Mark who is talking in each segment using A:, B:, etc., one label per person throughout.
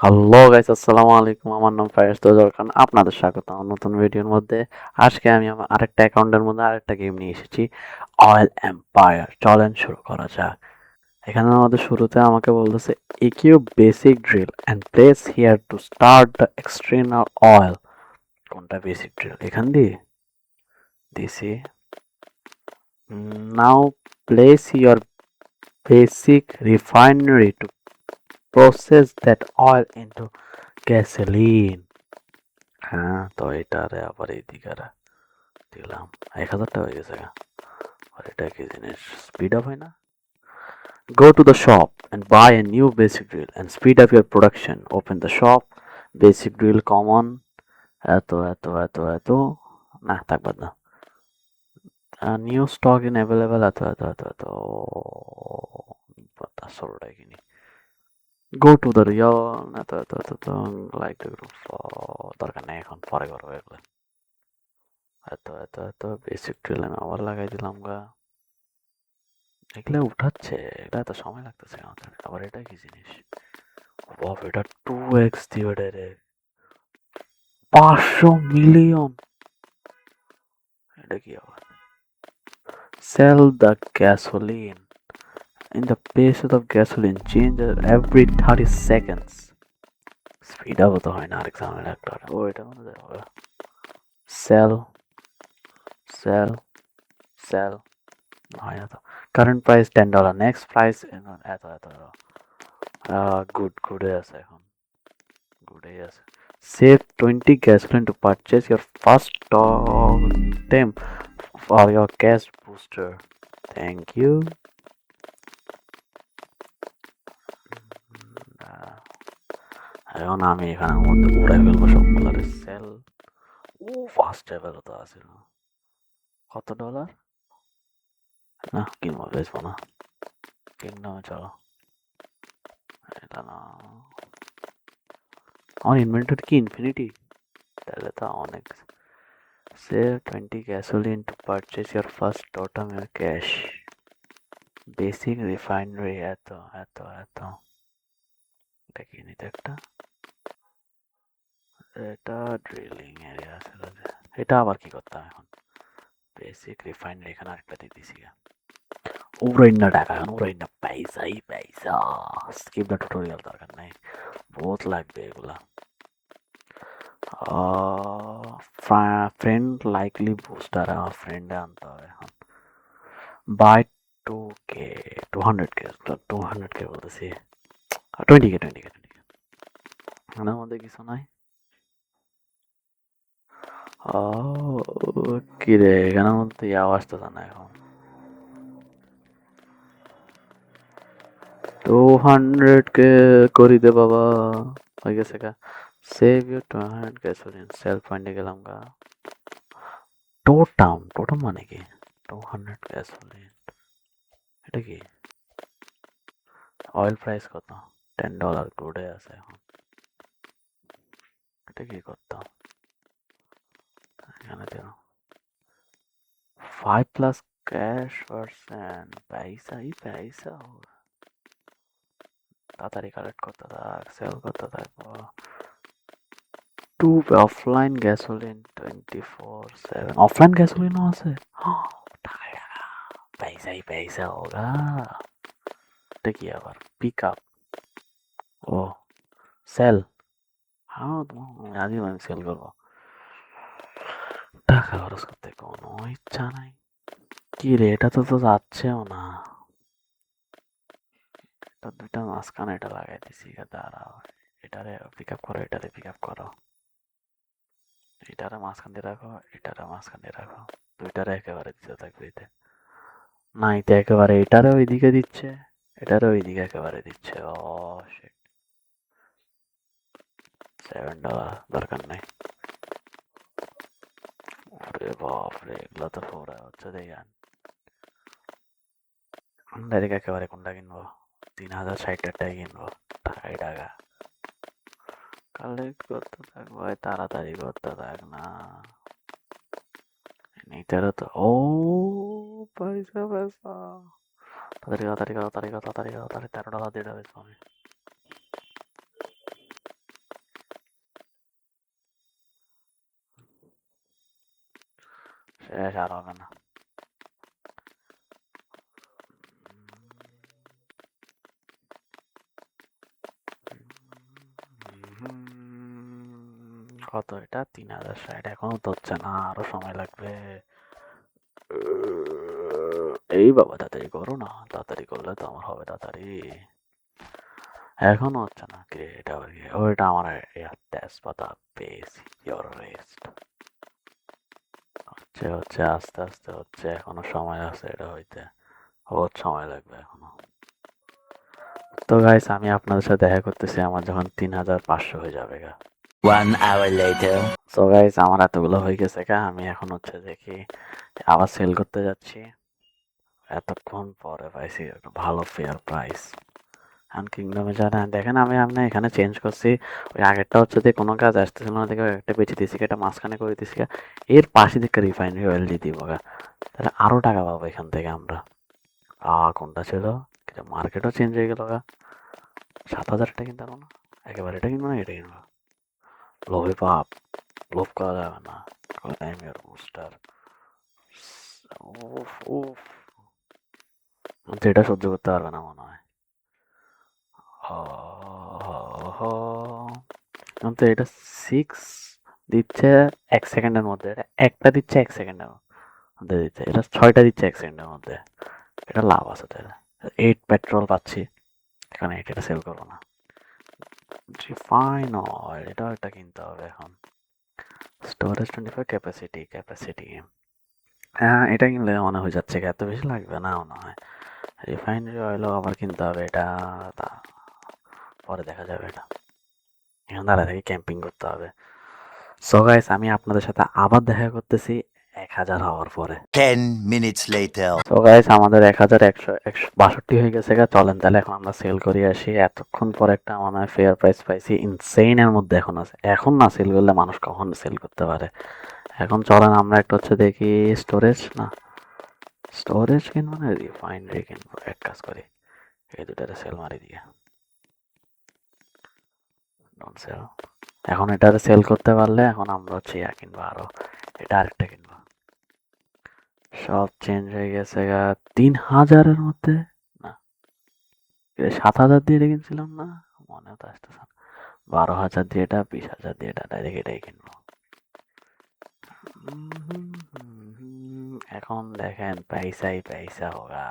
A: Hello guys, আসসালামু আলাইকুম। আমার নাম ফায়াজ তোজার খান। আপনাদের স্বাগত আমার নতুন ভিডিওর মধ্যে। আজকে আমি আমার আরেকটা অ্যাকাউন্টের মধ্যে আরেকটা গেম নিয়ে এসেছি, অয়েল এম্পায়ার। চলেন শুরু করা যাক। এখানে আমাদের শুরুতে আমাকে বলতেছে equip basic drill and place here to start the external oil. কোনটা বেসিক ড্রিল? এখান দিয়ে দিছি। Now place your basic refinery to process that oil into gasoline. হ্যাঁ, তো এটারে আবার এইদিকে দিলাম। 1000 হয়ে গেছে গা। আর এটা কি জিনিস? স্পিড আপ হয় না? Go to the shop and buy a new basic drill and speed up your production. Open the shop. Basic drill common. এত না থাকবে না। New stock in available এত ষোলোটাই কিনি। Go to the real এত like the group দরকার নেই, এখন পরে করবো এগুলো। এত বেসিক ড্রিল আমি আবার লাগাই দিলাম গা। এগুলো উঠাচ্ছে, এটা এত সময় লাগতেছে আমাদের। আবার এটা কি জিনিস? বাপ, এটা 2x দিবে ডাইরেক্ট 500 মিলিয়ন। এটা কি আবার? Sell the gasoline in the basis of gasoline changes every 30 seconds. Speed up তো হয় না আরেক সামনে একটা। ও এটা মনে হয় সেল সেল সেল হয় না তো। কারেন্ট প্রাইস $10, নেক্সট প্রাইস এত গুডে আছে এখন। Good, yes. Save 20 gasoline to purchase your first totem for your gas booster. Thank you. এখন আমি এখানের মধ্যে উড়াই ফেলবো সবগুলারে সেল। ও ফার্স্ট লেভেল তো আছে। কত ডলার? না কিনবো, বেচবো না। কিনলাম, চলো। এটা না, আমার ইনভেন্টরি কি ইনফিনিটি? তাহলে তো অনেক। Save 20 gasoline to purchase your first totem your cash. Basic refinery এত এটা কি নিতে একটা। এটা ড্রিলিং এরিয়া ছিল যে। এটা আবার কি করতে হবে এখন? বেসিক রিফাইনারি এখানে আরেকটা দিয়ে দিছি। উড়াইনা টাকা এখন, উড়াইনা পয়সা। স্কিপ দ্য টিউটোরিয়াল, দরকার নাই, বহুত লাগবে এগুলা। ফ্রেন্ড লাইকলি বুস্টার আমার ফ্রেন্ডে আনতে হবে এখন। বাই 2K 200K 200K বলতেছি, 20K এখানের মধ্যে কিছু নাই। কি রে, এখানের মধ্যে আওয়াজটা জানা এখন। 200K করি দে বাবা, হয়ে গেছে গা। Save your 200 gasoline. সেল পয়েন্টে গেলাম গা। টোটাম মানে কি? 200 গ্যাসোলিন এটা কি? অয়েল প্রাইস কত? $10 গুডে আছে এখন। এটা কি করতাম এখানে? দিন 5 প্লাস ক্যাশ পার্সেন্ট পয়সা তাড়াতাড়ি কালেক্ট করতে থাক, সেল করতে থাকবো। 2 অফলাইন গ্যাসোলিন 24/7। অফলাইন গ্যাসোলিনও আছে। টাকা পয়সা হোগা। এটা কি আবার? Pick up. ও সেল। হ্যাঁ, আজই আমি সেল করবো। টাকা খরচ করতে কোনো ইচ্ছা নাই। কি রে, এটা তো যাচ্ছেও না। এটা দুইটা মাঝখানে এটা লাগাই দিছি, দাঁড়াও। এটারে পিক আপ করো, এটারে পিক আপ করো। এটারে মাঝখান দিয়ে রাখো, এটারে মাঝখান দিয়ে রাখো। দুইটারে একেবারে দিতে থাকবে এতে। না, এটা একেবারে এটারে ওইদিকে দিচ্ছে, এটারে ওইদিকে একেবারে দিচ্ছে। ও শিট, $7 দরকার নাই। ওরে বাপরে, এগুলো তো ফোরা হচ্ছে দেখান। ডাইরেক্ট একেবারে কোনটা কিনবো? 3060টাই কিনবো। টাকা কালেক্ট করতে থাকবো, তাড়াতাড়ি করতে থাক না। নিতেরও তো পয়সা। তাড়াতাড়ি $13 দিয়ে বেচবো আমি। শেষ আর হবে না। কত এটা? 3060। এখনো তো হচ্ছে না, আরো সময় লাগবে। এই বাবা তাড়াতাড়ি করো না, তাড়াতাড়ি করলে তো আমার হবে তাড়াতাড়ি। এখনো হচ্ছে না কি? এটা ওইটা আমার তেজপাতা পেয়েছি। ইয়োর রেস্ট হচ্ছে হচ্ছে আস্তে আস্তে হচ্ছে, এখনো সময় আছে এটা হইতে, বহুত সময় লাগবে এখনো। তো গাইস আমি আপনাদের সাথে দেখা করতেছি আমার যখন 3500 হয়ে যাবে গা।
B: 1 hour later.
A: সো গাইস আমার এতগুলো হয়ে গেছে গা, আমি এখন হচ্ছে দেখি আবার সেল করতে যাচ্ছি। এতক্ষণ পরে পাইছি একটা ভালো ফেয়ার প্রাইস। এখন কিংডমে যারা দেখেন আমি আপনার এখানে চেঞ্জ করছি। ওই আগেরটা হচ্ছে যে কোনো কাজ আসতেছিল না দেখে একটা বেঁচে দিয়েছি, এটা মাঝখানে করে দিয়েছি। এর পাশে দিকে রিফাইনারি অয়েল দিয়ে দিব গা, তাহলে আরও টাকা পাবো এখান থেকে আমরা। কোনটা ছিল? মার্কেটও চেঞ্জ হয়ে গেল গা। 7000 টাকা কিনতে পারবো না, একেবারে এটা কিনবো না, এটা কিনবো। লোভে পাপ, লোভ করা যাবে না। ক্লাইমের বুস্টার, উফ উফ, তো এটা সহ্য করতে পারবে না মনে হয়। এখন তো এটা 6 দিচ্ছে 1 সেকেন্ডের মধ্যে, এটা একটা দিচ্ছে 1 সেকেন্ডের মধ্যে দিচ্ছে, এটা 6টা দিচ্ছে 1 সেকেন্ডের মধ্যে। এটা লাভ আছে তাহলে। 8 পেট্রোল পাচ্ছি এখানে, এটা সেল করবো না। রিফাইন অয়েল এটাও একটা কিনতে হবে এখন। স্টোরেজ 25, ক্যাপাসিটি হ্যাঁ এটা কিনলে মনে হয়ে যাচ্ছে এত বেশি লাগবে না মনে হয়। রিফাইনারি অয়েলও আবার কিনতে হবে, এটা পরে দেখা যাবে। এটা এখন দাঁড়া থেকে ক্যাম্পিং করতে হবে। সো গাইস আমি আপনাদের সাথে আবার দেখা করতেছি 1000 হওয়ার পরে।
B: 10 minutes later.
A: সো গাইস আমাদের 1162 হয়ে গেছে গা। চলেন তাহলে এখন আমরা সেল করি আসি। এতক্ষণ পর একটা মনে হয় ফেয়ার প্রাইস পাইছি। ইনসেইনের মধ্যে এখন আছে, এখন না সেল করলে মানুষ কখন সেল করতে পারে। এখন চলেন আমরা একটা হচ্ছে দেখি স্টোরেজ না, স্টোরেজ কিনবো না রিফাইনারি কিনবো। এক কাজ করি, এই দুটারে সেল মারি দিয়ে ডোন্ট সেল। এখন এটারে সেল করতে পারলে এখন আমরা হচ্ছে কিনবো আরো, এটা আরেকটা কিনবো। সব চেঞ্জ হয়ে গেছে গা। 3000-এর মধ্যে না, 7000 দিয়ে এটা কিনছিলাম না, মনে তো আসতেছে না। 12000 দিয়ে এটা, 20000 দিয়ে এটা, ডাইরেক্ট এটাই কিনবো। এখন দেখেন পয়সাই পয়সা হোগা।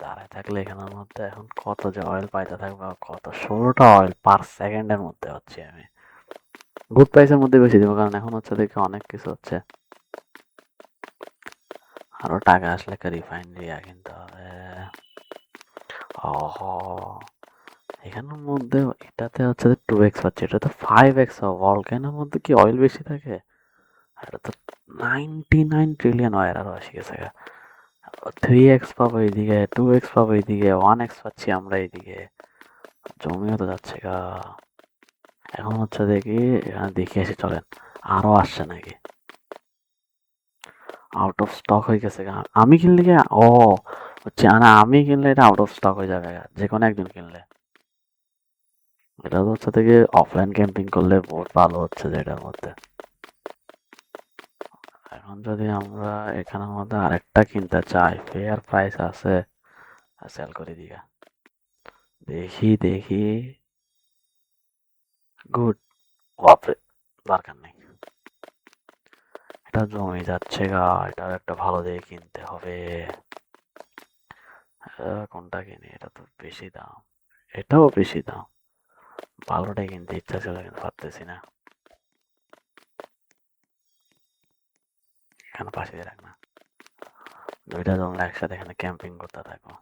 A: দাঁড়ায় থাকলে এখানের মধ্যে এখন কত যে অয়েল পাইতে থাকবো, কত 16টা অয়েল পার সেকেন্ডের মধ্যে হচ্ছে। আমি গুড প্রাইসের মধ্যে বেশি দিব, কারণ এখন হচ্ছে দেখে অনেক কিছু হচ্ছে। আরো টাকা আসলে একটা রিফাইনারি কিনতে হবে। এখানের মধ্যে এটাতে হচ্ছে 2x পাচ্ছে, এটা তো 5x। ভলকানোর মধ্যে কি অয়েল বেশি থাকে? এটা তো 99 ট্রিলিয়ন অয়েল আরো আসি গেছে। 3x পাবো এইদিকে, 2x পাবো এইদিকে, 1x পাচ্ছি আমরা এইদিকে। জমিও তো যাচ্ছে গা। এখন হচ্ছে দেখি এখানে দেখে এসে চলেন আরো আসছে নাকি। আউট অফ স্টক হয়ে গেছে গা। আমি কিনলে কি হচ্ছে না, আমি কিনলে এটা আউট অফ স্টক হয়ে যাবে গা, যে কোনো একজন কিনলে। এটা তো হচ্ছে থেকে অফলাইন ক্যাম্পিং করলে বহুত ভালো হচ্ছে যেটার মধ্যে। এখন যদি আমরা এখানের মধ্যে আরেকটা কিনতে চাই, ফেয়ার প্রাইস আছে, সেল করে দিগা। দেখি দেখি, গুড, বাপরে দরকার নেই, এটা জমে যাচ্ছে গা। এটা একটা ভালো দেখে কিনতে হবে। কোনটা কিনি? এটা তো বেশি দাম, এটাও বেশি দাম। ভালোটাই কিনতে ইচ্ছা ছিল কিন্তু পারতেছি না। এখানে পাশে দিয়ে রাখ না, দুইটা জমলে একসাথে এখানে ক্যাম্পিং করতে থাকবো।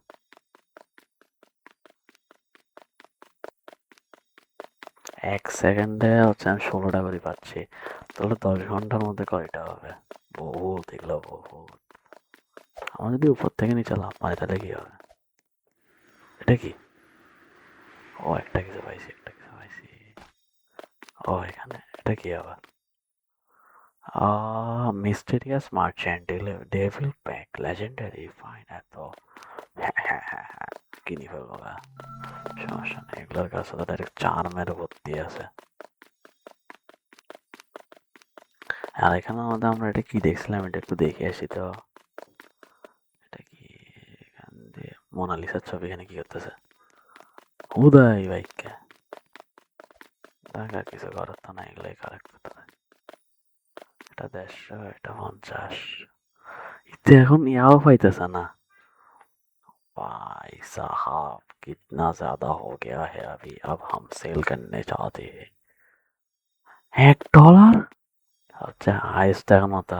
A: 1 সেকেন্ডে হচ্ছে আমি 16টা করে পাচ্ছি, তাহলে 10 ঘন্টার মধ্যে কয়টা হবে? বহুত, এগুলো বহুত। আমার যদি উপর থেকে নিচে লাভ মারি তাহলে কি হবে? এটা কি? একটা কিছু পাইছি, একটা কিছু পাইছি। এখানে এটা কি আবার? Mysterious merchant, devil pack, legendary fine. এত কিনি ফেলবো গা, সমস্যা নেই। এগুলোর কাছে তো ডাইরেক্ট চার্মের ভর্তি আছে। আর এখানের মধ্যে আমরা এটা কি দেখছিলাম, এটা একটু দেখে আসি তো। এটা কি এখান দিয়ে মোনালিসার ছবি, এখানে কি করতেছে? উদয় বাইককে দেখা কিছু করার তো না, এগুলাই কালেক্ট করতে হয়। এটা 150, এটা 50। ইতে এখন ইয়াও পাইতেছে না। भाई साहब कितना ज्यादा हो गया है अभी, अब हम सेल करने चाहते हैं। $1 আচ্ছা, হাইস্ট এখন মতো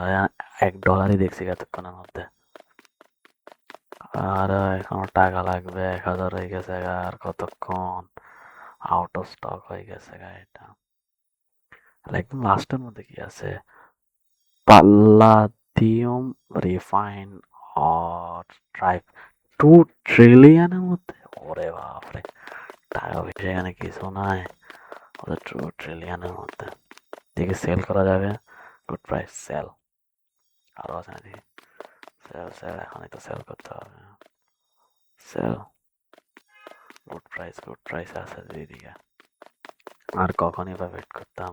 A: $1 দেখছি এতক্ষণের মধ্যে। আর এখনো টাকা লাগবে, 1000 হয়ে গেছে আর কতক্ষণ, আউট অফ স্টক হয়ে গেছে এটা। একদম লাস্টের মধ্যে কি আছে, পাল্লাদিয়াম রিফাইন অর ট্রাইব 2 ট্রিলিয়নের মধ্যে। ওরে বাপরে, টাকা পয়সা এখানে কিছু নাই, ওদের 2 ট্রিলিয়নের মধ্যে। দেখে সেল করা যাবে, গুড প্রাইস সেল। আরো আছে নাকি? সেল সেল, এখনই তো সেল করতে হবে। সেল, গুড প্রাইস আছে দিদিকে। আর কখনই বা ওয়েট করতাম,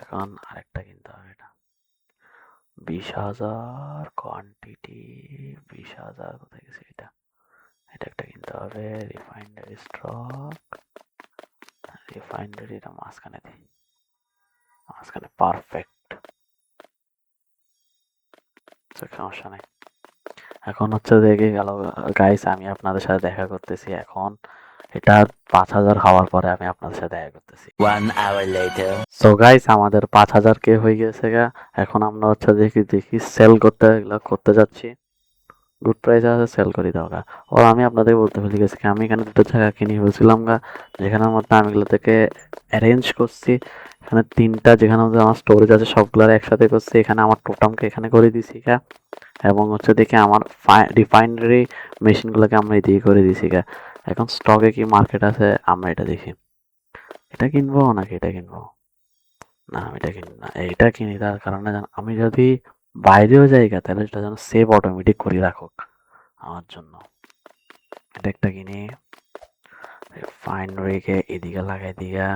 A: এখন আরেকটা কিনতে হবে। এটা 20,000 কোয়ান্টিটি, 20,000 কোথায় গেছে এটা? এটা একটা কিনতে হবে। রিফাইনারি স্টক, রিফাইনারিটা মাঝখানে দিই, মাঝখানে পারফেক্ট, সমস্যা নেই। এখন হচ্ছে দেখে গেল গাইস, আমি আপনাদের সাথে দেখা করতেছি এখন। এটা 5,000 হওয়ার পরে আমি আপনাদের সাথে দেখা করতেছি।
B: 1 hour later.
A: সো গাইস, আমাদের 5,000 কে হয়ে গেছে গা। এখন আমরা হচ্ছে দেখি সেল করতে, এগুলো করতে যাচ্ছি। গুড প্রাইস আছে, সেল করি দাও গা। ও আমি আপনাদের বলতে ভুলে গেছি, আমি এখানে দুটো জায়গা কিনে বলছিলাম গা, যেখানের মধ্যে আমি এগুলো থেকে অ্যারেঞ্জ করছি। এখানে 3টা যেখানে মধ্যে আমার স্টোরেজ আছে সবগুলো একসাথে করছি। এখানে আমার টোটামকে এখানে করে দিছি গা, এবং হচ্ছে দেখে আমার রিফাইনারি মেশিনগুলোকে আমরা এদিকে করে দিছি গা। এখন স্টকে কি মার্কেট আছে আমরা এটা দেখি। এটা কিনবো নাকি এটা কিনবো? না, আমি এটা কিনি না, এইটা কিনি। তার কারণে আমি যদি বাইরেও যাই গা, তাহলে সেটা যেন সেভ অটোমেটিক করে রাখুক আমার জন্য। এটা একটা কিনি, রিফাইনারিকে এদিকে লাগাই দিয়া।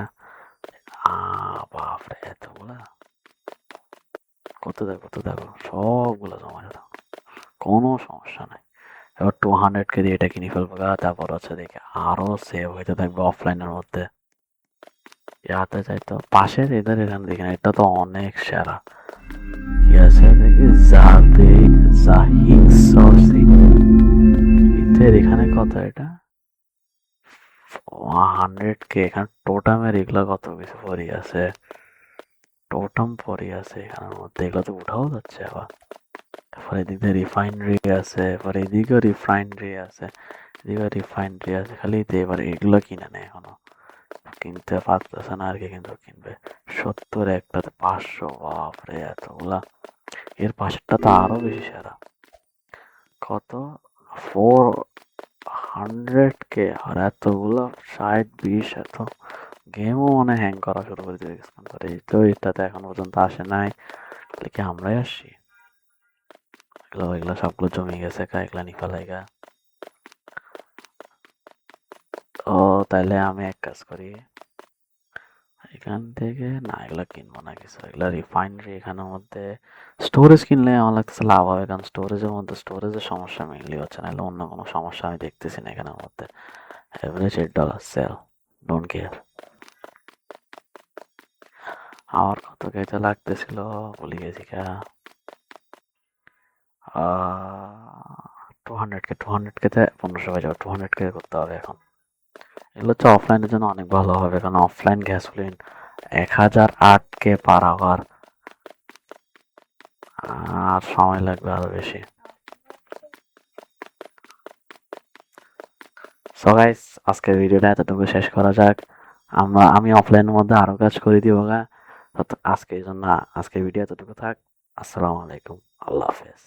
A: বাপরে এতগুলা, করতে থাকো সবগুলো জমা থাকো, কোনো সমস্যা নাই। এবার 200 কে দিয়ে এটা কিনে ফেলবো গা। তারপর হচ্ছে দেখে আরো সেভ হইতে থাকবে অফলাইনের মধ্যে। ইয়াতে চাই তো পাশের এদের এখানে দেখি না, এটা তো অনেক সেরা। কি আছে দেখি, জাহিদ সরসি, এদের এখানে কত এটা? 100K। এখানে টোটামের এগুলো কত কিছু পরি আছে, টোটাম পরি আছে এখানের মধ্যে, এগুলো তো উঠাও যাচ্ছে আবার। তারপরে এদিকে রিফাইনারি আছে, এরপরে এদিকেও রিফাইনারি আছে, এদিকেও রিফাইনারি আছে। খালি এবার এগুলো কিনে নেয়, এখনো কিনতে পারতেছে না আর কি, কিন্তু কিনবে। 70 একটাতে 500, বাপরে এতগুলা। এর পাশেরটা তো আরো বেশি সেরা। কত, 400K আর এতগুলো 60-20 এত। গেমও মনে হ্যাং করা শুরু করে দিবে কিছুক্ষণ পরে। এই তো এটাতে এখন পর্যন্ত আসে নাই, তাহলে কি আমরাই আসছি? এগুলো সবগুলো জমে গেছে গা, এগুলা নিফালাই গা। ও তাইলে আমি এক কাজ করি, এখান থেকে না, এগুলা কিনবো না কিছু। এগুলা রিফাইনারি এখানের মধ্যে স্টোরেজ কিনলে আমার লাগতেছে লাভ হবে, কারণ স্টোরেজের মধ্যে স্টোরেজের সমস্যা মেনলি হচ্ছে, নাহলে অন্য কোনো সমস্যা আমি দেখতেছি না এখানের মধ্যে। Average $8 sell, don't care. আমার কত কেটে লাগতেছিল ভুলে গেছি কা। 200K তে 1500 হয়ে যাবে, 200K করতে হবে এখন। এগুলো হচ্ছে অফলাইনের জন্য অনেক ভালো হবে, কারণ offline gasoline 1008K per hour, আর সময় লাগবে আরো বেশি। সো গাইস, আজকের ভিডিওটা এতটুকু শেষ করা যাক। আমি অফলাইনের মধ্যে আরো কাজ করে দিব গা। আজকের জন্য আজকের ভিডিও এতটুকু থাক। আসসালামু আলাইকুম, আল্লাহ হাফেজ।